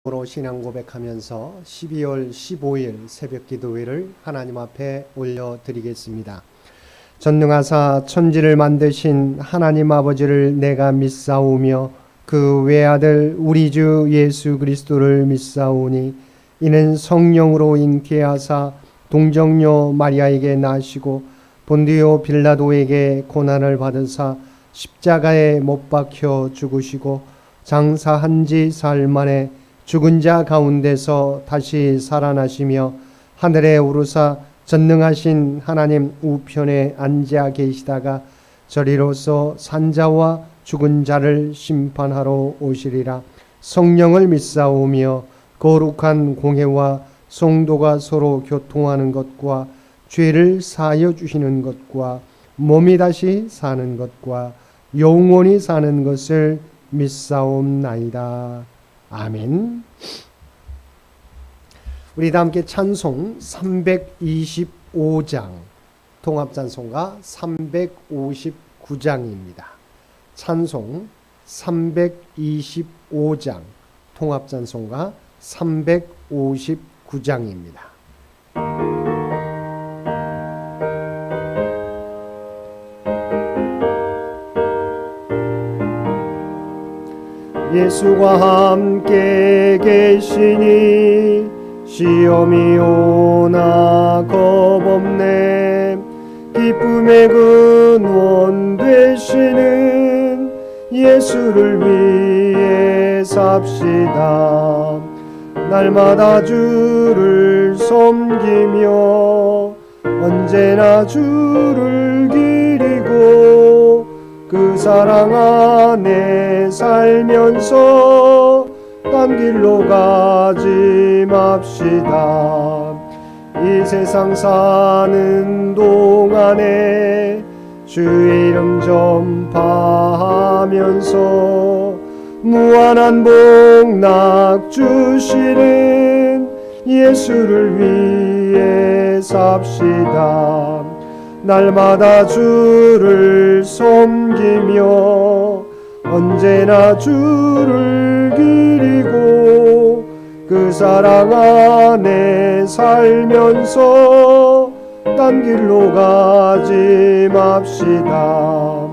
으로 신앙 고백하면서 12월 15일 새벽 기도회를 하나님 앞에 올려드리겠습니다. 전능하사 천지를 만드신 하나님 아버지를 내가 믿사오며 그 외아들 우리 주 예수 그리스도를 믿사오니 이는 성령으로 잉태하사 동정녀 마리아에게 나시고 본디오 빌라도에게 고난을 받으사 십자가에 못 박혀 죽으시고 장사한 지 사흘 만에 죽은 자 가운데서 다시 살아나시며 하늘에 오르사 전능하신 하나님 우편에 앉아 계시다가 저리로서 산자와 죽은 자를 심판하러 오시리라. 성령을 믿사오며 거룩한 공회와 성도가 서로 교통하는 것과 죄를 사하여 주시는 것과 몸이 다시 사는 것과 영원히 사는 것을 믿사옵나이다. 아멘. 우리 다 함께 찬송 325장, 통합찬송가 359장입니다. 찬송 325장, 통합찬송가 359장입니다. 예수와 함께 계시니 시험이 오나 겁없네. 기쁨의 근원 되시는 예수를 위해 삽시다. 날마다 주를 섬기며 언제나 주를 기리고 그 사랑 안에 살면서 딴 길로 가지 맙시다. 이 세상 사는 동안에 주 이름 전파하면서 무한한 복락 주시는 예수를 위해 삽시다. 날마다 주를 섬기며 언제나 주를 기리고 그 사랑 안에 살면서 딴 길로 가지 맙시다.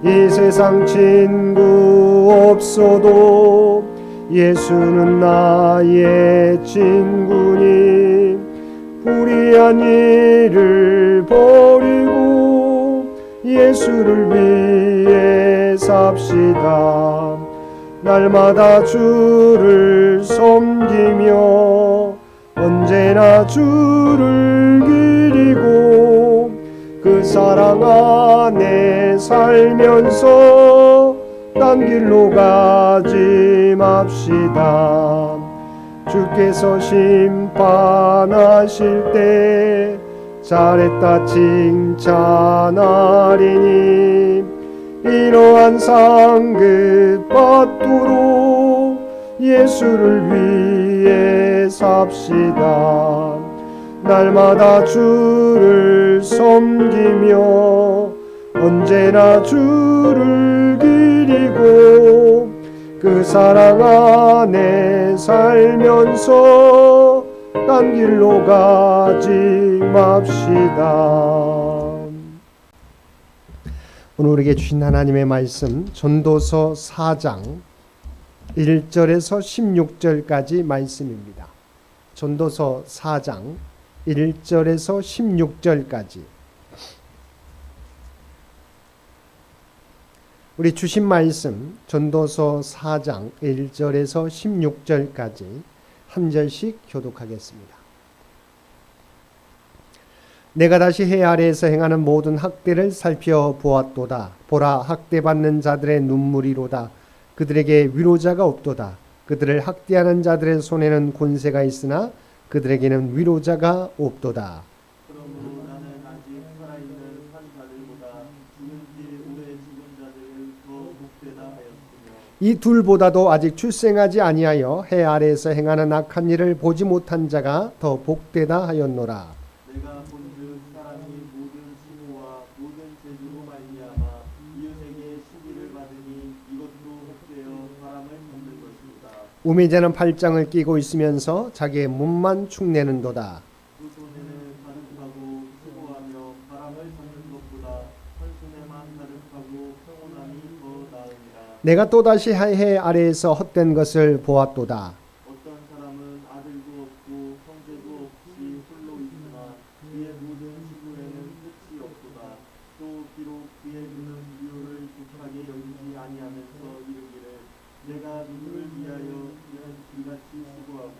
이 세상 친구 없어도 예수는 나의 친구니 불의한 일을 버리고 예수를 위해 삽시다. 날마다 주를 섬기며 언제나 주를 기리고 그 사랑 안에 살면서 딴 길로 가지 맙시다. 주께서 심판하실 때 잘했다 칭찬하리니 이러한 상급 받도록 예수를 위해 삽시다. 날마다 주를 섬기며 언제나 주를 기리고 그 사랑 안에 살면서 딴 길로 가지 맙시다. 오늘 우리에게 주신 하나님의 말씀 전도서 4장 1절에서 16절까지 말씀입니다. 전도서 4장 1절에서 16절까지 우리 주신 말씀 전도서 4장 1절에서 16절까지 한 절씩 교독하겠습니다. 내가 다시 해 아래에서 행하는 모든 학대를 살펴보았도다. 보라, 학대받는 자들의 눈물이로다. 그들에게 위로자가 없도다. 그들을 학대하는 자들의 손에는 권세가 있으나 그들에게는 위로자가 없도다. 그러므로 나는 아직 살아있는 산 자들보다 죽은 지 오래 죽은 자들을 더 복되다 하였으며 이 둘보다도 아직 출생하지 아니하여 해 아래에서 행하는 악한 일을 보지 못한 자가 더 복되다 하였노라. 내가 본즉 사람이 모든 수모와 모든 재주로 말미암아 이웃에게 시기를 받으니 이것도 헛되어 바람을 잡는 것이다. 우매자는 팔짱을 끼고 있으면서 자기의 몸만 축내는도다. 두 손에는 가득하고 수고하며 바람을 잡는 것보다 한 손에만 가득하고 평온함이 더 나으니라. 내가 또다시 해 아래에서 헛된 것을 보았도다. 어떤 사람은 아들도 없고 형제도 없이 홀로 있으나 그의 모든 시부에는 끝이 없도다. 또 비록 그의 그는 유효를 족하게 여기지 아니하면서 이르기를 내가 누구를 위하여는 이같이 수고하고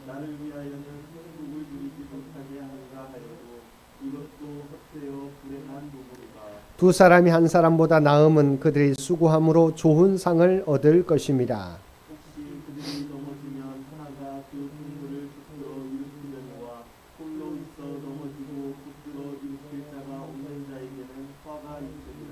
나를 위하여는 행복을 누리지 못하게 하는가 하여도 이것도 헛되어 불행한 도구로다. 두 사람이 한 사람보다 나음은 그들이 수고함으로 좋은 상을 얻을 것입니다. 혹시 그들이 넘어지면 하나가 그 동물을 붙들어 일으키려니와 홀로 있어 넘어지고 붙들어 일으킬 자가 없는 자에게는 화가 있으리라.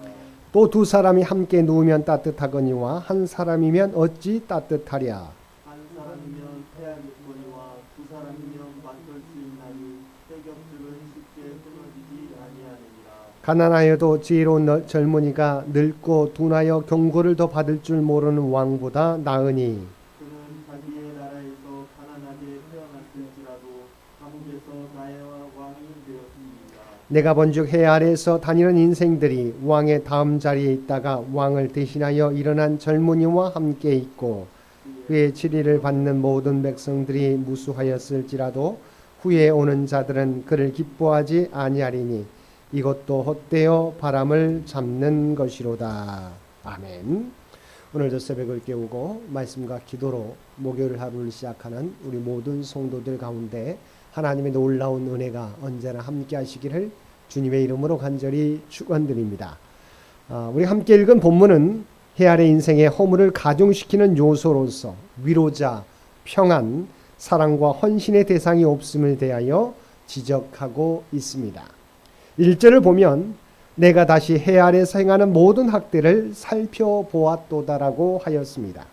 또 두 사람이 함께 누우면 따뜻하거니와 한 사람이면 어찌 따뜻하랴. 한 사람이면 패하겠거니와 두 사람이면 맞설 수 있나니 떼겹들은 쉽게 끊어지지 아니하느니라. 가난하여도 지혜로운 젊은이가 늙고 둔하여 경고를 더 받을 줄 모르는 왕보다 나으니 그는 자기의 나라에서 가난하게 태어났을지라도 감옥에서 나의 왕이 되었습니다. 내가 본즉 해 아래에서 다니는 인생들이 왕의 다음 자리에 있다가 왕을 대신하여 일어난 젊은이와 함께 있고 그의 치리를 받는 모든 백성들이 무수하였을지라도 후에 오는 자들은 그를 기뻐하지 아니하리니 이것도 헛되어 바람을 잡는 것이로다. 아멘. 오늘도 새벽을 깨우고 말씀과 기도로 목요일 하루를 시작하는 우리 모든 성도들 가운데 하나님의 놀라운 은혜가 언제나 함께 하시기를 주님의 이름으로 간절히 축원드립니다. 우리 함께 읽은 본문은 해 아래 인생의 허물을 가중시키는 요소로서 위로자, 평안, 사랑과 헌신의 대상이 없음을 대하여 지적하고 있습니다. 1절을 보면 내가 다시 해 아래에서 행하는 모든 학대를 살펴보았도다라고 하였습니다.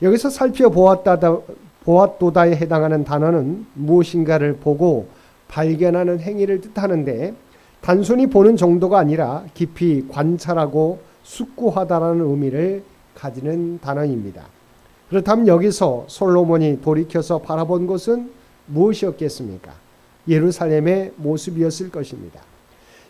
여기서 살펴보았도다에 해당하는 단어는 무엇인가를 보고 발견하는 행위를 뜻하는데 단순히 보는 정도가 아니라 깊이 관찰하고 숙고하다라는 의미를 가지는 단어입니다. 그렇다면 여기서 솔로몬이 돌이켜서 바라본 것은 무엇이었겠습니까? 예루살렘의 모습이었을 것입니다.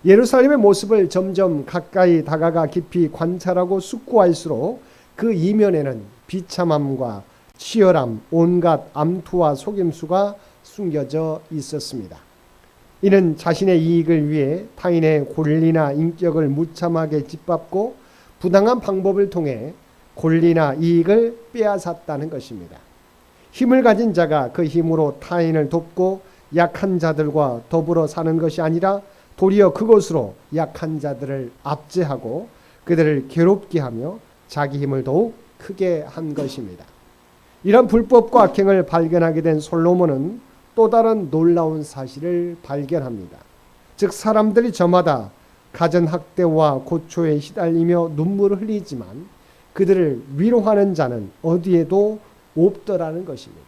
예루살렘의 모습을 점점 가까이 다가가 깊이 관찰하고 숙고할수록 그 이면에는 비참함과 치열함, 온갖 암투와 속임수가 숨겨져 있었습니다. 이는 자신의 이익을 위해 타인의 권리나 인격을 무참하게 짓밟고 부당한 방법을 통해 권리나 이익을 빼앗았다는 것입니다. 힘을 가진 자가 그 힘으로 타인을 돕고 약한 자들과 더불어 사는 것이 아니라 도리어 그것으로 약한 자들을 압제하고 그들을 괴롭게 하며 자기 힘을 더욱 크게 한 것입니다. 이런 불법과 악행을 발견하게 된 솔로몬은 또 다른 놀라운 사실을 발견합니다. 즉 사람들이 저마다 가전학대와 고초에 시달리며 눈물을 흘리지만 그들을 위로하는 자는 어디에도 없더라는 것입니다.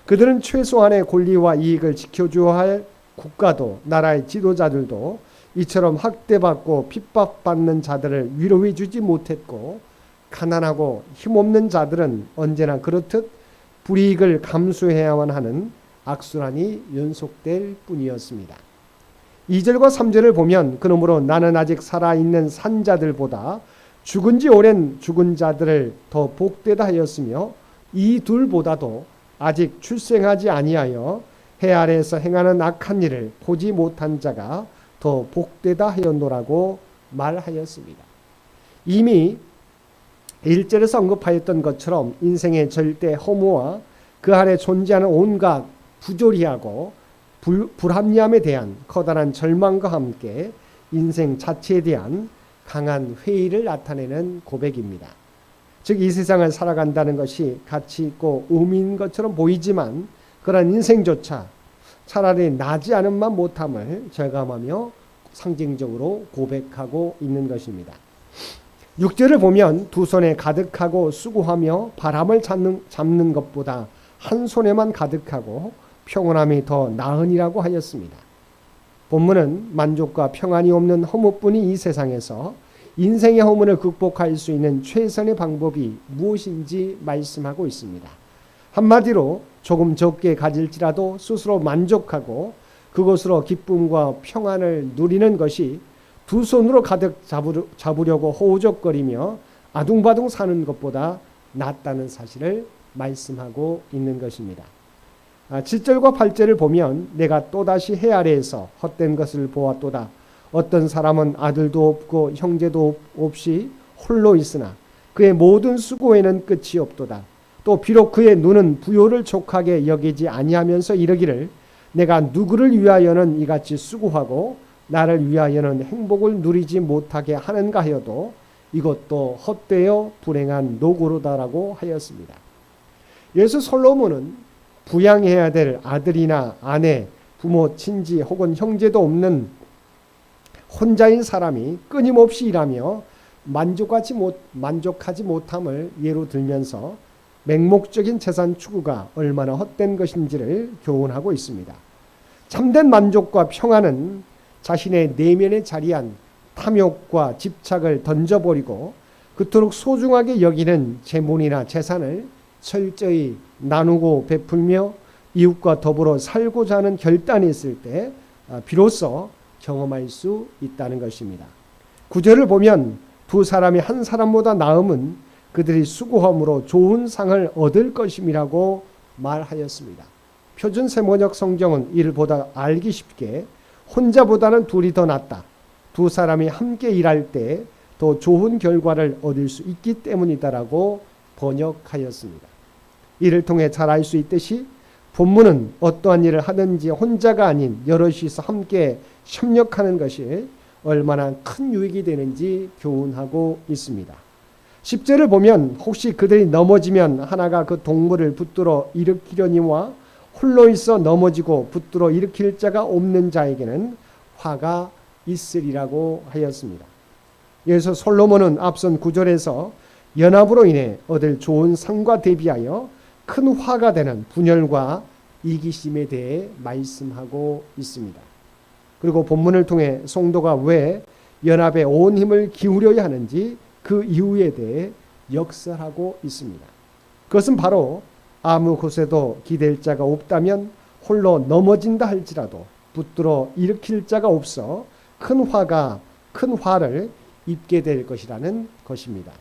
그들은 최소한의 권리와 이익을 지켜줘야 할 국가도 나라의 지도자들도 이처럼 학대받고 핍박받는 자들을 위로해 주지 못했고 가난하고 힘없는 자들은 언제나 그렇듯 불이익을 감수해야만 하는 악순환이 연속될 뿐이었습니다. 2절과 3절을 보면 그러므로 나는 아직 살아있는 산자들보다 죽은 지 오랜 죽은 자들을 더 복되다 하였으며 이 둘보다도 아직 출생하지 아니하여 해 아래에서 행하는 악한 일을 보지 못한 자가 더 복되다 하였노라고 말하였습니다. 이미 1절에서 언급하였던 것처럼 인생의 절대 허무와 그 안에 존재하는 온갖 부조리하고 불합리함에 대한 커다란 절망과 함께 인생 자체에 대한 강한 회의를 나타내는 고백입니다. 즉 이 세상을 살아간다는 것이 가치 있고 의미 있는 것처럼 보이지만 그런 인생조차 차라리 나지 않음만 못함을 절감하며 상징적으로 고백하고 있는 것입니다. 6절을 보면 두 손에 가득하고 수고하며 바람을 잡는 것보다 한 손에만 가득하고 평온함이 더 나으니라고 하였습니다. 본문은 만족과 평안이 없는 허무뿐이 이 세상에서 인생의 허문을 극복할 수 있는 최선의 방법이 무엇인지 말씀하고 있습니다. 한마디로 조금 적게 가질지라도 스스로 만족하고 그것으로 기쁨과 평안을 누리는 것이 두 손으로 가득 잡으려고 호우적거리며 아둥바둥 사는 것보다 낫다는 사실을 말씀하고 있는 것입니다. 7절과 8절을 보면 내가 또다시 해 아래에서 헛된 것을 보았도다. 어떤 사람은 아들도 없고 형제도 없이 홀로 있으나 그의 모든 수고에는 끝이 없도다. 또 비록 그의 눈은 부요를 족하게 여기지 아니하면서 이르기를 내가 누구를 위하여는 이같이 수고하고 나를 위하여는 행복을 누리지 못하게 하는가 하여도 이것도 헛되어 불행한 노고로다라고 하였습니다. 여기서 솔로몬은 부양해야 될 아들이나 아내, 부모, 친지 혹은 형제도 없는 혼자인 사람이 끊임없이 일하며 만족하지 못함을 예로 들면서 맹목적인 재산 추구가 얼마나 헛된 것인지를 교훈하고 있습니다. 참된 만족과 평안은 자신의 내면에 자리한 탐욕과 집착을 던져버리고 그토록 소중하게 여기는 재물이나 재산을 철저히 나누고 베풀며 이웃과 더불어 살고자 하는 결단이 있을 때 비로소 경험할 수 있다는 것입니다. 9절을 보면 두 사람이 한 사람보다 나음은 그들이 수고함으로 좋은 상을 얻을 것임이라고 말하였습니다. 표준 세번역 성경은 이를 보다 알기 쉽게 혼자보다는 둘이 더 낫다. 두 사람이 함께 일할 때 더 좋은 결과를 얻을 수 있기 때문이다라고 번역하였습니다. 이를 통해 잘 알 수 있듯이 본문은 어떠한 일을 하든지 혼자가 아닌 여럿이서 함께 협력하는 것이 얼마나 큰 유익이 되는지 교훈하고 있습니다. 10절을 보면 혹시 그들이 넘어지면 하나가 그 동물을 붙들어 일으키려니와 홀로 있어 넘어지고 붙들어 일으킬 자가 없는 자에게는 화가 있으리라고 하였습니다. 여기서 솔로몬은 앞선 9절에서 연합으로 인해 얻을 좋은 상과 대비하여 큰 화가 되는 분열과 이기심에 대해 말씀하고 있습니다. 그리고 본문을 통해 성도가 왜 연합에 온 힘을 기울여야 하는지 그 이유에 대해 역설하고 있습니다. 그것은 바로 아무 곳에도 기댈 자가 없다면 홀로 넘어진다 할지라도 붙들어 일으킬 자가 없어 큰 화를 입게 될 것이라는 것입니다.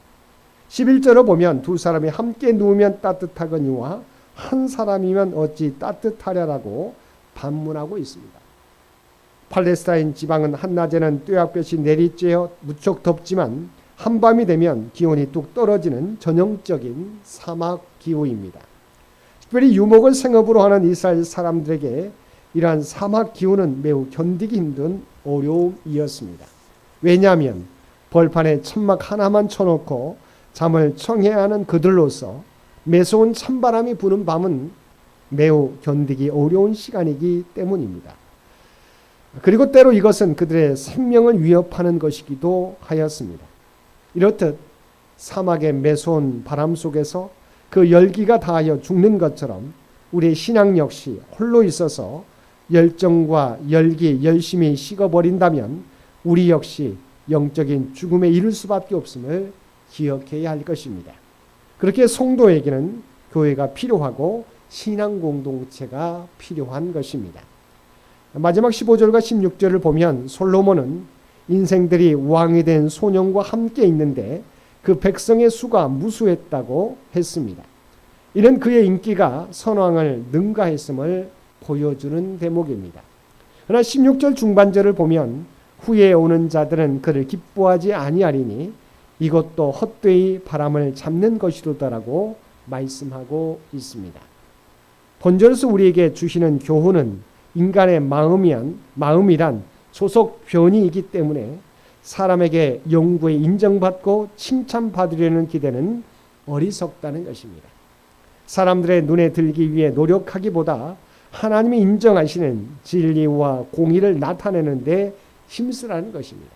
11절을 보면 두 사람이 함께 누우면 따뜻하거니와 한 사람이면 어찌 따뜻하랴라고 반문하고 있습니다. 팔레스타인 지방은 한낮에는 뙤약볕이 내리쬐어 무척 덥지만 한밤이 되면 기온이 뚝 떨어지는 전형적인 사막 기후입니다. 특별히 유목을 생업으로 하는 이스라엘 사람들에게 이러한 사막 기후는 매우 견디기 힘든 어려움이었습니다. 왜냐하면 벌판에 천막 하나만 쳐놓고 잠을 청해야 하는 그들로서 매서운 찬바람이 부는 밤은 매우 견디기 어려운 시간이기 때문입니다. 그리고 때로 이것은 그들의 생명을 위협하는 것이기도 하였습니다. 이렇듯 사막의 매서운 바람 속에서 그 열기가 닿아 죽는 것처럼 우리의 신앙 역시 홀로 있어서 열정과 열기, 열심히 식어버린다면 우리 역시 영적인 죽음에 이를 수밖에 없음을 기억해야 할 것입니다. 그렇게 성도에게는 교회가 필요하고 신앙 공동체가 필요한 것입니다. 마지막 15절과 16절을 보면 솔로몬은 인생들이 왕이 된 소년과 함께 있는데 그 백성의 수가 무수했다고 했습니다. 이는 그의 인기가 선왕을 능가했음을 보여주는 대목입니다. 그러나 16절 중반절을 보면 후에 오는 자들은 그를 기뻐하지 아니하리니 이것도 헛되이 바람을 잡는 것이로다라고 말씀하고 있습니다. 본절에서 우리에게 주시는 교훈은 인간의 마음이란 소속 변이이기 때문에 사람에게 영구에 인정받고 칭찬받으려는 기대는 어리석다는 것입니다. 사람들의 눈에 들기 위해 노력하기보다 하나님이 인정하시는 진리와 공의를 나타내는 데 힘쓰라는 것입니다.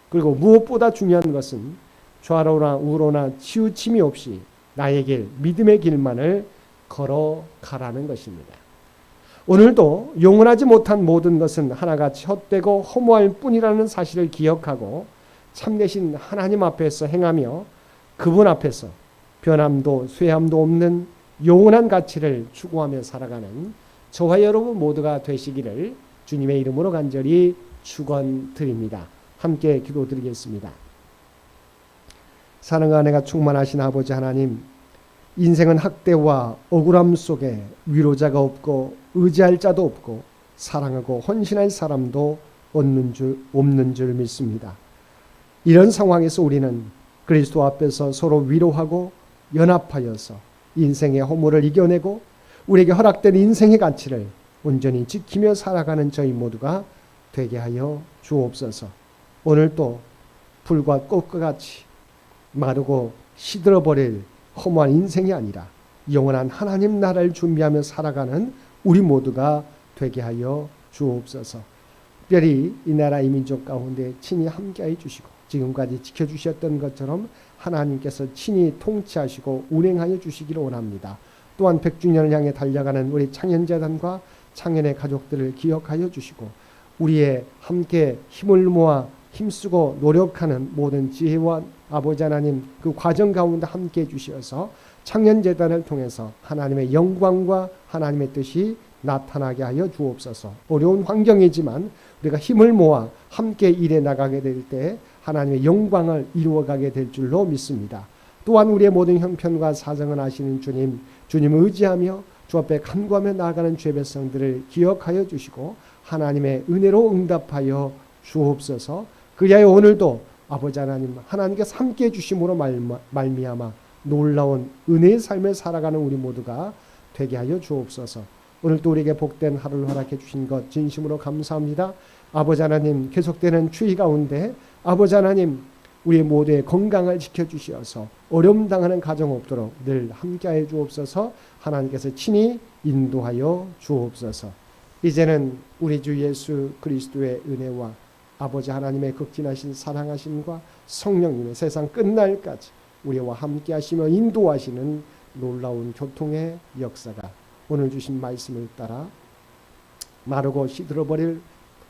그리고 무엇보다 중요한 것은 좌로나 우로나 치우침이 없이 나의 길, 믿음의 길만을 걸어가라는 것입니다. 오늘도 영원하지 못한 모든 것은 하나같이 헛되고 허무할 뿐이라는 사실을 기억하고 참되신 하나님 앞에서 행하며 그분 앞에서 변함도 쇠함도 없는 영원한 가치를 추구하며 살아가는 저와 여러분 모두가 되시기를 주님의 이름으로 간절히 축원드립니다. 함께 기도드리겠습니다. 사랑과 은혜가 충만하신 아버지 하나님, 인생은 학대와 억울함 속에 위로자가 없고 의지할 자도 없고 사랑하고 헌신할 사람도 없는 줄 믿습니다. 이런 상황에서 우리는 그리스도 앞에서 서로 위로하고 연합하여서 인생의 허물을 이겨내고 우리에게 허락된 인생의 가치를 온전히 지키며 살아가는 저희 모두가 되게 하여 주옵소서. 오늘도 불과 꽃과 같이 마르고 시들어버릴 허무한 인생이 아니라 영원한 하나님 나라를 준비하며 살아가는 우리 모두가 되게 하여 주옵소서. 특별히 이 나라 이 민족 가운데 친히 함께해 주시고 지금까지 지켜주셨던 것처럼 하나님께서 친히 통치하시고 운행하여 주시기를 원합니다. 또한 100주년을 향해 달려가는 우리 창현재단과 창현의 가족들을 기억하여 주시고 우리의 함께 힘을 모아 힘쓰고 노력하는 모든 지혜와 아버지 하나님 그 과정 가운데 함께해 주시어서 창현재단을 통해서 하나님의 영광과 하나님의 뜻이 나타나게 하여 주옵소서. 어려운 환경이지만 우리가 힘을 모아 함께 일해 나가게 될 때 하나님의 영광을 이루어가게 될 줄로 믿습니다. 또한 우리의 모든 형편과 사정을 아시는 주님, 주님을 의지하며 주 앞에 간구하며 나아가는 죄 백성들을 기억하여 주시고 하나님의 은혜로 응답하여 주옵소서. 그리하여 오늘도 아버지 하나님, 하나님께서 함께해 주심으로 말미암아 놀라운 은혜의 삶을 살아가는 우리 모두가 되게 하여 주옵소서. 오늘도 우리에게 복된 하루를 허락해 주신 것 진심으로 감사합니다. 아버지 하나님, 계속되는 추위 가운데 아버지 하나님, 우리 모두의 건강을 지켜주시어서 어려움 당하는 가정 없도록 늘 함께하여 주옵소서. 하나님께서 친히 인도하여 주옵소서. 이제는 우리 주 예수 그리스도의 은혜와 아버지 하나님의 극진하신 사랑하심과 성령님의 세상 끝날까지 우리와 함께하시며 인도하시는 놀라운 교통의 역사가 오늘 주신 말씀을 따라 마르고 시들어버릴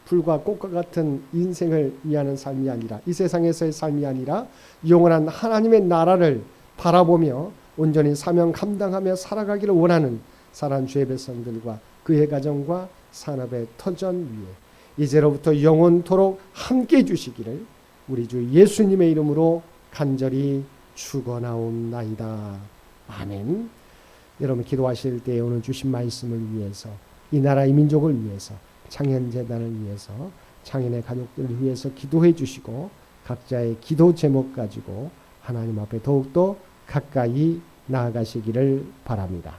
풀과 꽃과 같은 인생을 위하는 삶이 아니라 이 세상에서의 삶이 아니라 영원한 하나님의 나라를 바라보며 온전히 사명 감당하며 살아가기를 원하는 사랑 주의 백성들과 그의 가정과 산업의 터전 위에 이제로부터 영원토록 함께 해주시기를 우리 주 예수님의 이름으로 간절히 축원하옵나이다. 아멘. 여러분 기도하실 때 오늘 주신 말씀을 위해서 이 나라 이 민족을 위해서 창현재단을 위해서 창현의 가족들을 위해서 기도해 주시고 각자의 기도 제목 가지고 하나님 앞에 더욱더 가까이 나아가시기를 바랍니다.